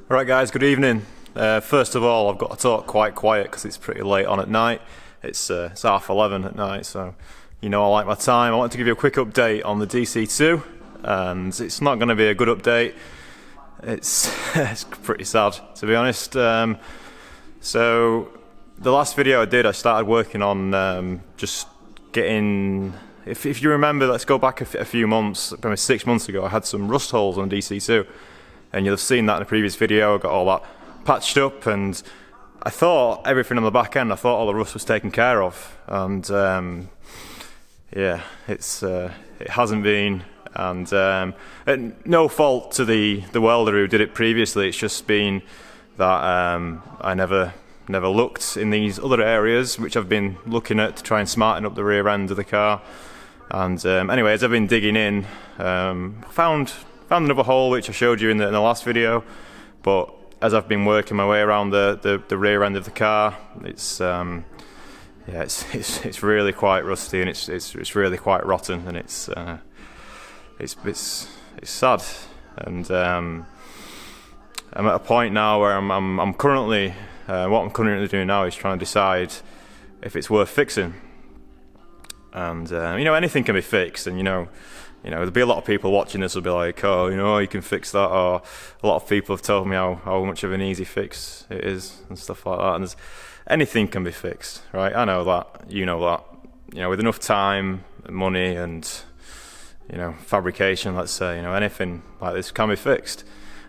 Alright guys, good evening. First of all, I've got to talk quite quiet because it's pretty late on at night. It's 11:30 at night, so you know I like my time. I want to give you a quick update on the DC2, and it's not going to be a good update. It's pretty sad, to be honest. So the last video I did, I started working on just getting... If you remember, let's go back a few months, probably 6 months ago, I had some rust holes on DC2. And you'll have seen that in the previous video. I got all that patched up, and I thought everything on the back end, I thought all the rust was taken care of, and yeah, it hasn't been, and no fault to the welder who did it previously. It's just been that I never looked in these other areas which I've been looking at to try and smarten up the rear end of the car. And anyway, as I've been digging in, found another hole which I showed you in the last video, but as I've been working my way around the rear end of the car, it's really quite rusty, and it's really quite rotten, and it's sad. And I'm at a point now where I'm currently what I'm currently doing now is trying to decide if it's worth fixing. And you know, anything can be fixed, and you know, there'll be a lot of people watching this will be like, oh, you know, you can fix that, or a lot of people have told me how much of an easy fix it is and stuff like that. And anything can be fixed, right? I know that, you know that. You know, with enough time, and money, and you know, fabrication, let's say, you know, anything like this can be fixed.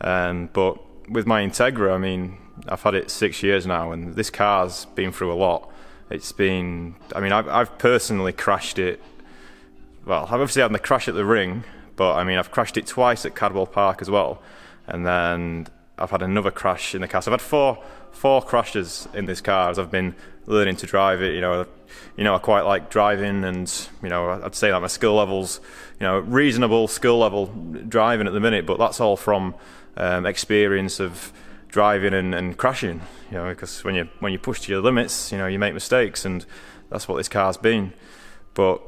But with my Integra, I mean, I've had it 6 years now, and this car's been through a lot. It's been, I mean, I've personally crashed it. Well, I've obviously had the crash at the ring, but I mean, I've crashed it twice at Cadwell Park as well, and then I've had another crash in the car. So I've had four crashes in this car as I've been learning to drive it. You know, I quite like driving, and you know, I'd say that my skill levels, you know, reasonable skill level driving at the minute, but that's all from experience of driving and crashing. You know, because when you push to your limits, you know, you make mistakes, and that's what this car's been. But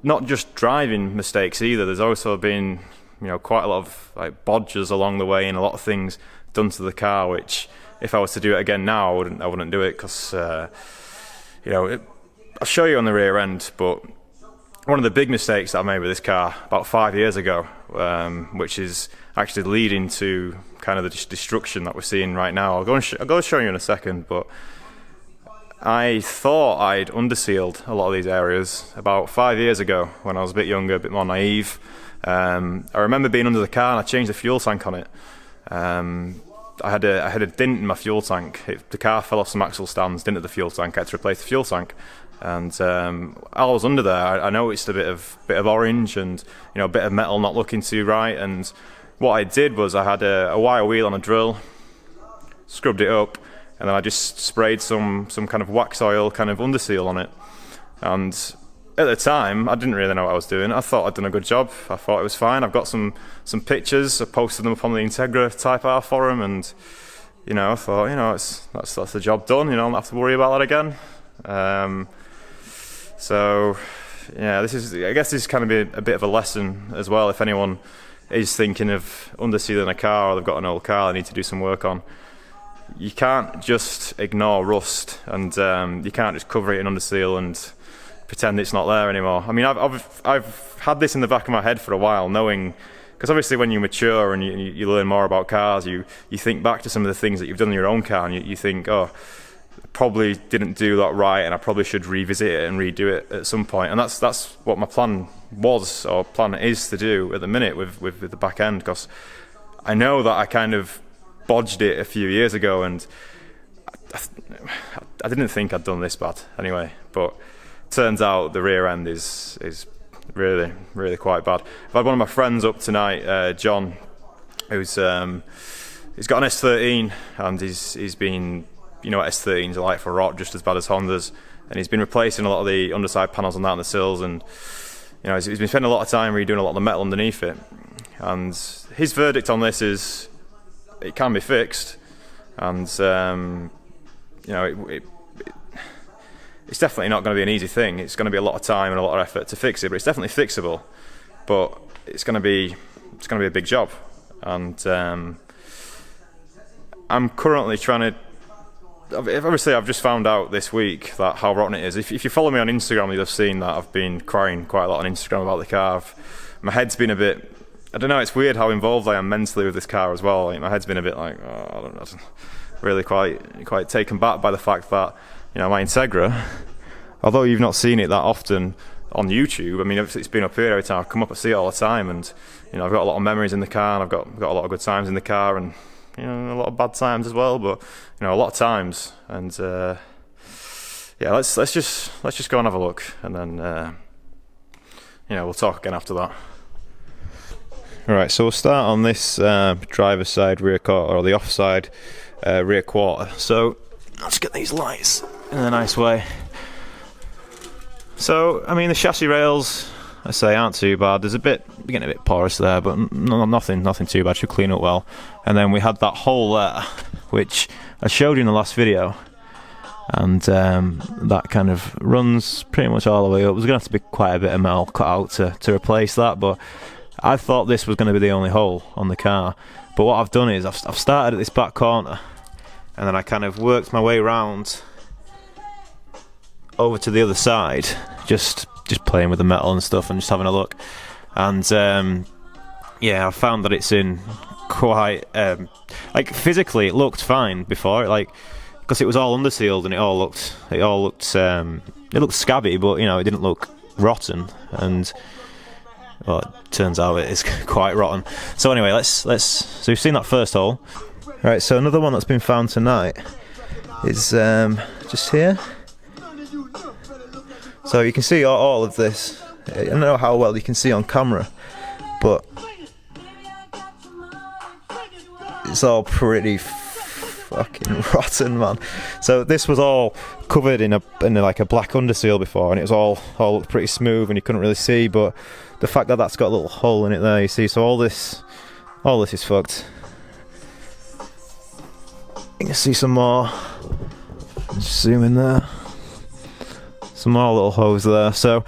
not just driving mistakes either. There's also been, you know, quite a lot of like bodges along the way, and a lot of things done to the car, which if I was to do it again now, I wouldn't do it, because you know, I'll show you on the rear end. But one of the big mistakes that I made with this car about 5 years ago, which is actually leading to kind of the destruction that we're seeing right now. I'll go show you in a second, but I thought I'd undersealed a lot of these areas about 5 years ago when I was a bit younger, a bit more naive. I remember being under the car and I changed the fuel tank on it. I had a dint in my fuel tank. The car fell off some axle stands, dint at the fuel tank. I had to replace the fuel tank. And while I was under there, I noticed a bit of orange, and you know, a bit of metal not looking too right. And what I did was I had a wire wheel on a drill, scrubbed it up, and then I just sprayed some kind of wax oil kind of underseal on it. And at the time, I didn't really know what I was doing. I thought I'd done a good job. I thought it was fine. I've got some pictures. I posted them up on the Integra Type R forum, and you know, I thought, you know, that's the job done. You know, I don't have to worry about that again. So yeah, I guess this is kind of a bit of a lesson as well. If anyone is thinking of undersealing a car, or they've got an old car they need to do some work on, you can't just ignore rust, and you can't just cover it in underseal and pretend it's not there anymore. I mean, I've had this in the back of my head for a while, knowing, because obviously when you mature and you learn more about cars, you think back to some of the things that you've done in your own car, and you think, oh, I probably didn't do that right, and I probably should revisit it and redo it at some point. And that's what my plan was, or plan is to do at the minute with the back end, because I know that I kind of bodged it a few years ago, and I didn't think I'd done this bad anyway. But turns out the rear end is really quite bad. I've had one of my friends up tonight, John, who's he's got an S13, and he's been, you know what S13s are like for rot, just as bad as Hondas, and he's been replacing a lot of the underside panels on that and the sills, and you know, he's been spending a lot of time redoing a lot of the metal underneath it. And his verdict on this is it can be fixed, and you know, it's definitely not going to be an easy thing. It's going to be a lot of time and a lot of effort to fix it, but it's definitely fixable. But it's going to be a big job, and I'm currently trying to. Obviously, I've just found out this week that how rotten it is. If you follow me on Instagram, you'll have seen that I've been crying quite a lot on Instagram about the car. My head's been a bit. I don't know. It's weird how involved I am mentally with this car as well. Like, my head's been a bit like, I don't know, really quite taken back by the fact that, you know, my Integra, although you've not seen it that often on YouTube, I mean, it's been up here every time I come up, I see it all the time, and you know, I've got a lot of memories in the car, and I've got a lot of good times in the car, and you know, a lot of bad times as well, but you know, a lot of times, and yeah, let's just go and have a look, and then you know, we'll talk again after that. Alright, so we'll start on this driver's side rear quarter, or the offside rear quarter. So let's get these lights in a nice way. So, I mean, the chassis rails, I say, aren't too bad. There's getting a bit porous there, but nothing too bad. Should clean up well. And then we had that hole there, which I showed you in the last video, and that kind of runs pretty much all the way up. There's going to have to be quite a bit of metal cut out to replace that, but I thought this was going to be the only hole on the car. But what I've done is I've started at this back corner, and then I kind of worked my way round over to the other side, just playing with the metal and stuff and just having a look. And yeah, I found that it's in quite like, physically it looked fine before, like, because it was all undersealed and it looked scabby, but you know, it didn't look rotten. And well, it turns out it is quite rotten. So anyway, so we've seen that first hole. Right, so another one that's been found tonight is just here. So you can see all of this. I don't know how well you can see on camera, but it's all pretty fucking rotten, man. So this was all covered in like a black underseal before, and it was all looked pretty smooth, and you couldn't really see. But the fact that that's got a little hole in it there, you see. So all this is fucked. You can see some more. Just zoom in there. Some more little holes there. So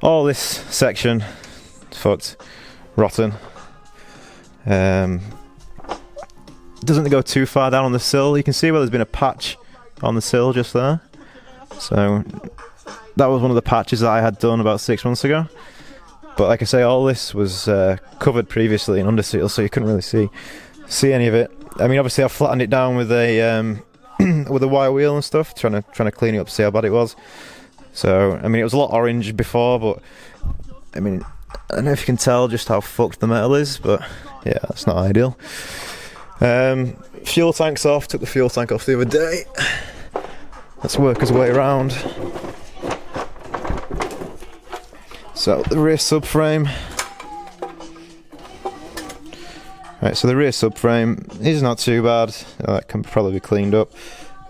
all this section is fucked, rotten. Doesn't go too far down on the sill. You can see where there's been a patch on the sill just there. So that was one of the patches that I had done about 6 months ago. But like I say, all this was covered previously in underseal, so you couldn't really see any of it. I mean, obviously I flattened it down with a with a wire wheel and stuff, trying to clean it up, see how bad it was. So I mean, it was a lot orange before, but I mean, I don't know if you can tell just how fucked the metal is, but yeah, that's not ideal. Fuel tank's off. Took the fuel tank off the other day. Let's work his way around. So the rear subframe. Right, so the rear subframe is not too bad. That can probably be cleaned up.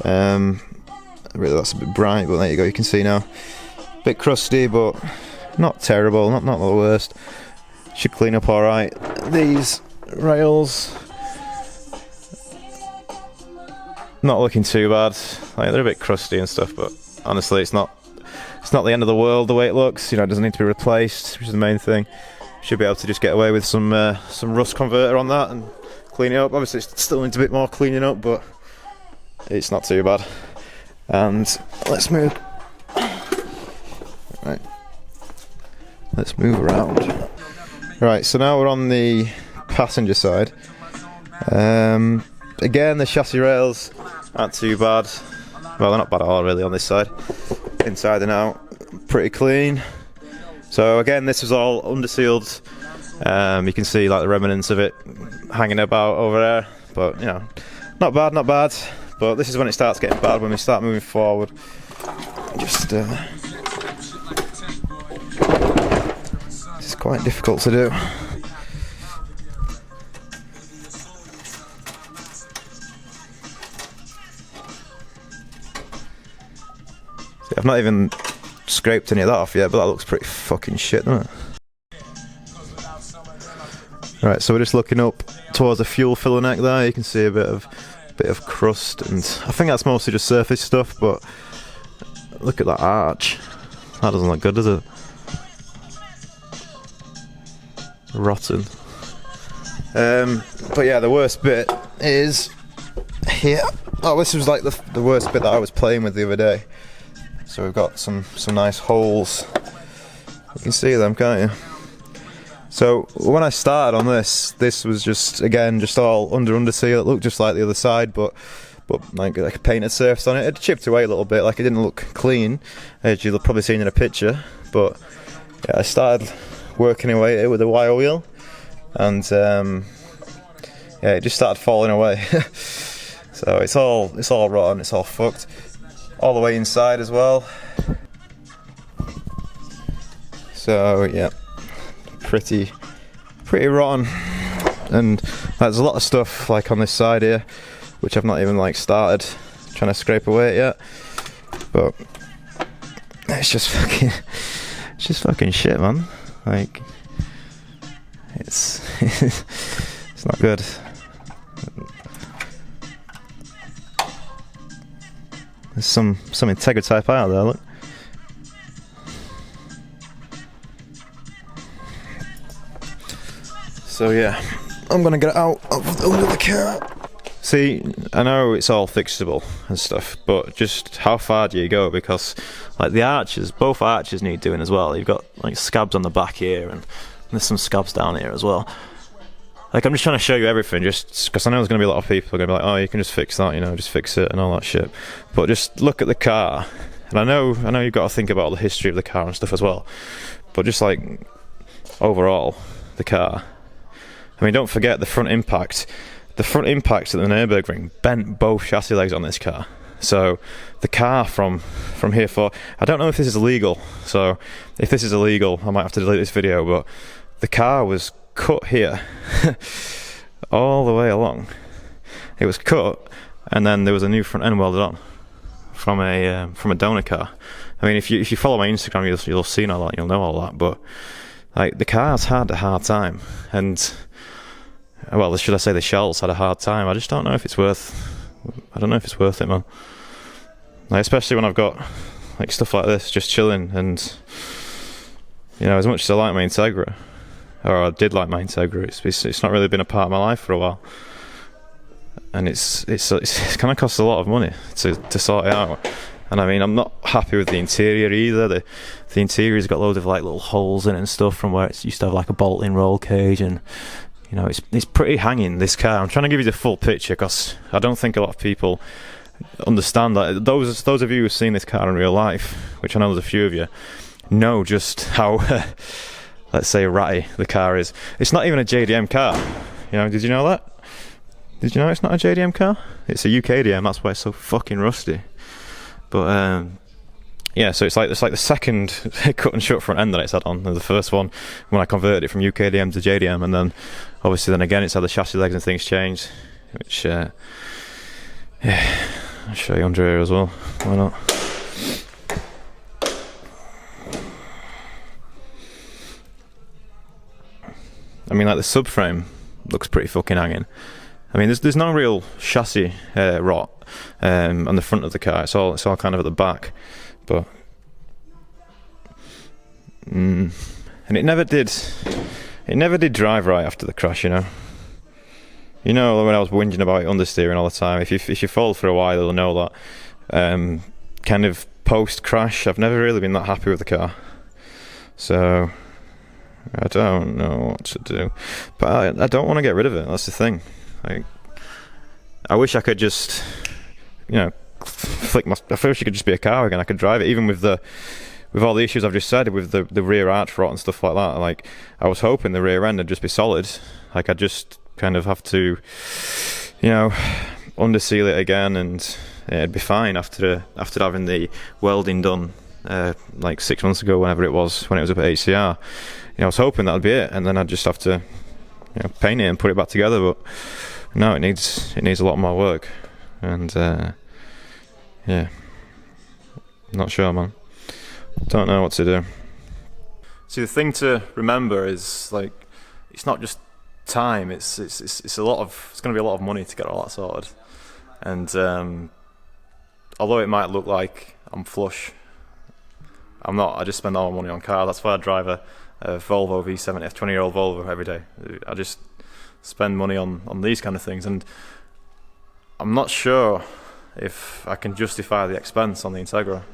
Really, that's a bit bright, but there you go. You can see now. Bit crusty, but not terrible. Not the worst. Should clean up all right. These rails, not looking too bad. Like, they're a bit crusty and stuff, but honestly, it's not the end of the world the way it looks. You know, it doesn't need to be replaced, which is the main thing. Should be able to just get away with some rust converter on that and clean it up. Obviously, it still needs a bit more cleaning up, but it's not too bad. And let's move. Right, let's move around. Right, so now we're on the passenger side. Again, the chassis rails aren't too bad. Well, they're not bad at all, really, on this side. Inside and out, pretty clean. So again, this was all undersealed. You can see like the remnants of it hanging about over there. But you know, not bad. But this is when it starts getting bad, when we start moving forward. Just it's quite difficult to do. See, I've not even scraped any of that off yet, but that looks pretty fucking shit, doesn't it? Right, so we're just looking up towards the fuel filler neck there. You can see a bit of crust, and I think that's mostly just surface stuff, but look at that arch. That doesn't look good, does it? Rotten. But yeah, the worst bit is here. Oh, this was like the worst bit that I was playing with the other day. So we've got some nice holes. You can see them, can't you? So when I started on this was just all underseal. It looked just like the other side, but like a painted surface on it. It chipped away a little bit, like it didn't look clean, as you'll probably seen in a picture. But yeah, I started working away with a wire wheel, and yeah, it just started falling away. So it's all rotten, it's all fucked, all the way inside as well. So yeah, pretty rotten, and there's a lot of stuff like on this side here, which I've not even like started trying to scrape away yet. But it's just fucking shit, man. Like it's it's not good. There's some Integra type out there, look. So yeah, I'm gonna get it out of under the car. See, I know it's all fixable and stuff, but just how far do you go? Because like the arches, both arches need doing as well. You've got like scabs on the back here, and there's some scabs down here as well. Like I'm just trying to show you everything, just because I know there's going to be a lot of people who are going to be like, oh, you can just fix that, you know, just fix it and all that shit. But just look at the car, and I know you've got to think about the history of the car and stuff as well. But just like overall, the car. I mean, don't forget the front impact. The front impact at the Nürburgring bent both chassis legs on this car. So the car from here for, I don't know if this is illegal. So if this is illegal, I might have to delete this video. But the car was cut here, all the way along. It was cut, and then there was a new front end welded on from a donor car. I mean, if you follow my Instagram, you'll see all that, you'll know all that. But like the car's had a hard time, and well, should I say the shells had a hard time. I just don't know if it's worth. I don't know if it's worth it, man. Like especially when I've got like stuff like this just chilling, and you know, as much as I like my Integra, or I did like my Integra, it's not really been a part of my life for a while, and it's kind of costs a lot of money to sort it out. And I mean, I'm not happy with the interior either. The interior's got loads of like little holes in it and stuff from where it used to have like a bolt-in roll cage, and you know, it's pretty hanging, this car. I'm trying to give you the full picture because I don't think a lot of people understand that. Those of you who've seen this car in real life, which I know there's a few of you, know just how let's say ratty the car is. It's not even a JDM car. You know, did you know that? Did you know it's not a JDM car? It's a UKDM, that's why it's so fucking rusty. But yeah, so it's like the second cut and shut front end that it's had on. The first one when I converted it from UKDM to JDM, and then obviously then again it's had the chassis legs and things changed, which yeah, I'll show you under here as well. Why not? I mean, like the subframe looks pretty fucking hanging. I mean, there's no real chassis rot on the front of the car. It's all kind of at the back. But and it never did drive right after the crash, you know. You know, when I was whinging about understeering all the time, if you followed for a while, you'll know that kind of post crash, I've never really been that happy with the car. So I don't know what to do, but I don't want to get rid of it. That's the thing. Like, I wish I could just, you know, I wish it could just be a car again. I could drive it, even with all the issues I've just said, with the rear arch rot and stuff like that. Like, I was hoping the rear end would just be solid. Like, I'd just kind of have to, you know, underseal it again, and it'd be fine after having the welding done like 6 months ago, whenever it was, when it was up at HCR. You know, I was hoping that'd be it, and then I'd just have to, you know, paint it and put it back together. But no, it needs a lot more work, and yeah, not sure, man. Don't know what to do. See, the thing to remember is, like, it's not just time. It's going to be a lot of money to get all that sorted. And although it might look like I'm flush, I'm not. I just spend all my money on cars. That's why I drive a Volvo V70, a 20-year-old Volvo every day. I just spend money on these kind of things, and I'm not sure if I can justify the expense on the Integra.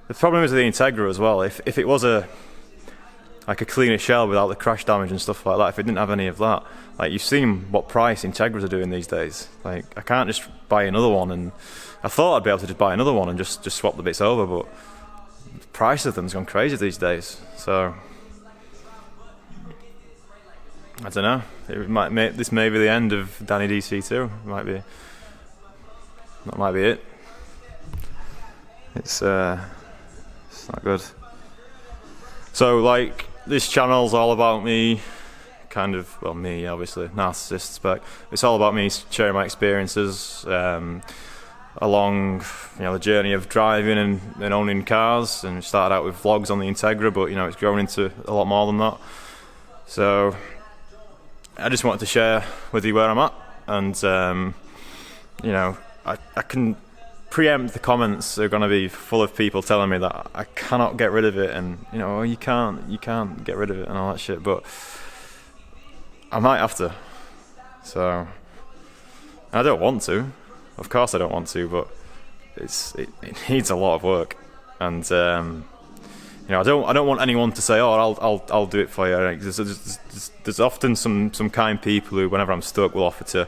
The problem is with the Integra as well. If it was like a cleaner shell without the crash damage and stuff like that, if it didn't have any of that, like you've seen what price Integras are doing these days. Like I can't just buy another one, and I thought I'd be able to just buy another one and just swap the bits over, but the price of them's gone crazy these days. So I don't know. This may be the end of Danny DC2. That might be it. It's not good. So like this channel's all about me, kind of, well, me obviously, narcissists, but it's all about me sharing my experiences along the journey of driving and owning cars. And it started out with vlogs on the Integra, but it's grown into a lot more than that. So I just wanted to share with you where I'm at, and I can preempt the comments are going to be full of people telling me that I cannot get rid of it, and you can't get rid of it and all that shit, but I might have to. So I don't want to, of course I don't want to, but it needs a lot of work, and I don't want anyone to say, oh, I'll do it for you. There's often some kind people who, whenever I'm stuck, will offer to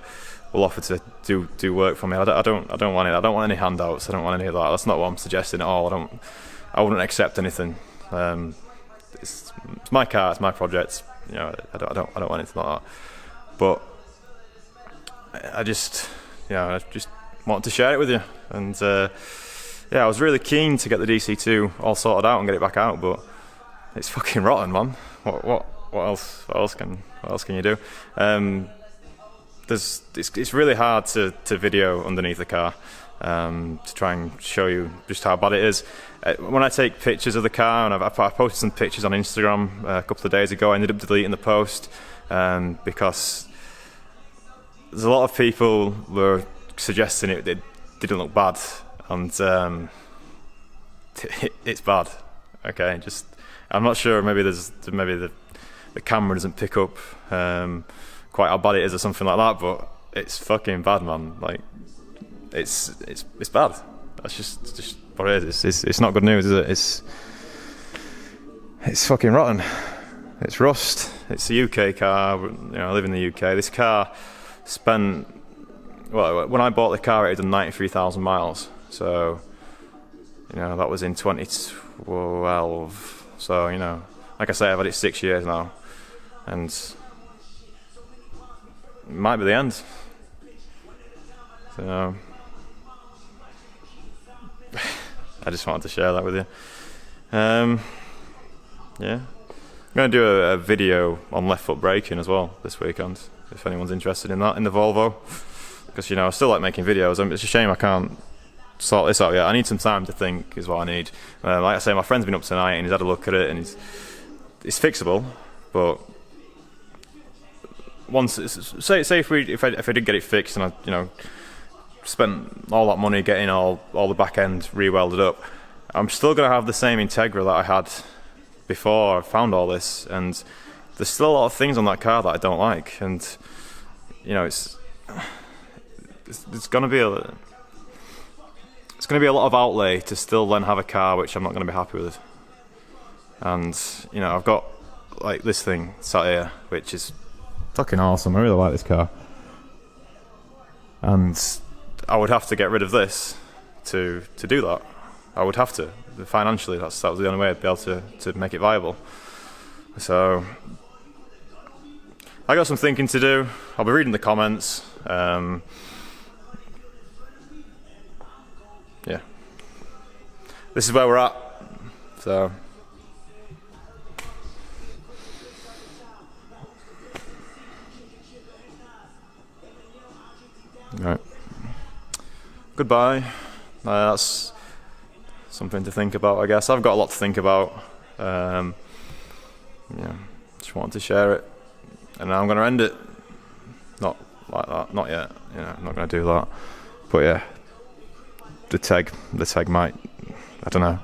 do work for me. I don't want it. I don't want any handouts. I don't want any of that. That's not what I'm suggesting at all. I wouldn't accept anything. It's my car. It's my project. I don't want anything like that. But I just wanted to share it with you. And I was really keen to get the DC2 all sorted out and get it back out, but it's fucking rotten, man. What else can you do? It's really hard to video underneath the car, to try and show you just how bad it is. When I take pictures of the car, and I posted some pictures on Instagram a couple of days ago, I ended up deleting the post because there's a lot of people were suggesting it didn't look bad, and it's bad. Okay, I'm not sure. Maybe the camera doesn't pick up quite how bad it is or something like that, but it's fucking bad, man. Like it's bad. That's just what it is. It's not good news, is it? It's fucking rotten. It's rust. It's a UK car. I live in the UK. This car spent, well, when I bought the car, it had done 93,000 miles. So that was in 2012. So like I say, I've had it 6 years now, and it might be the end. So I just wanted to share that with you. I'm going to do a video on left foot braking as well this weekend, if anyone's interested in that, in the Volvo, because I still like making videos. It's a shame I can't sort this out yet. I need some time to think, is what I need. Like I say, my friend's been up tonight and he's had a look at it, and it's fixable, but once say if I did get it fixed and I spent all that money getting all the back end re-welded up, I'm still going to have the same Integra that I had before I found all this, and there's still a lot of things on that car that I don't like, and it's going to be a lot of outlay to still then have a car which I'm not going to be happy with. And I've got like this thing sat here which is fucking awesome. I really like this car, and I would have to get rid of this to do that. I would have to, financially. That was the only way I'd be able to make it viable. So I got some thinking to do. I'll be reading the comments. This is where we're at. So right. Goodbye. That's something to think about, I guess. I've got a lot to think about. Just wanted to share it, and now I'm going to end it. Not like that, not yet. I'm not going to do that. But yeah, the tag might. I don't know.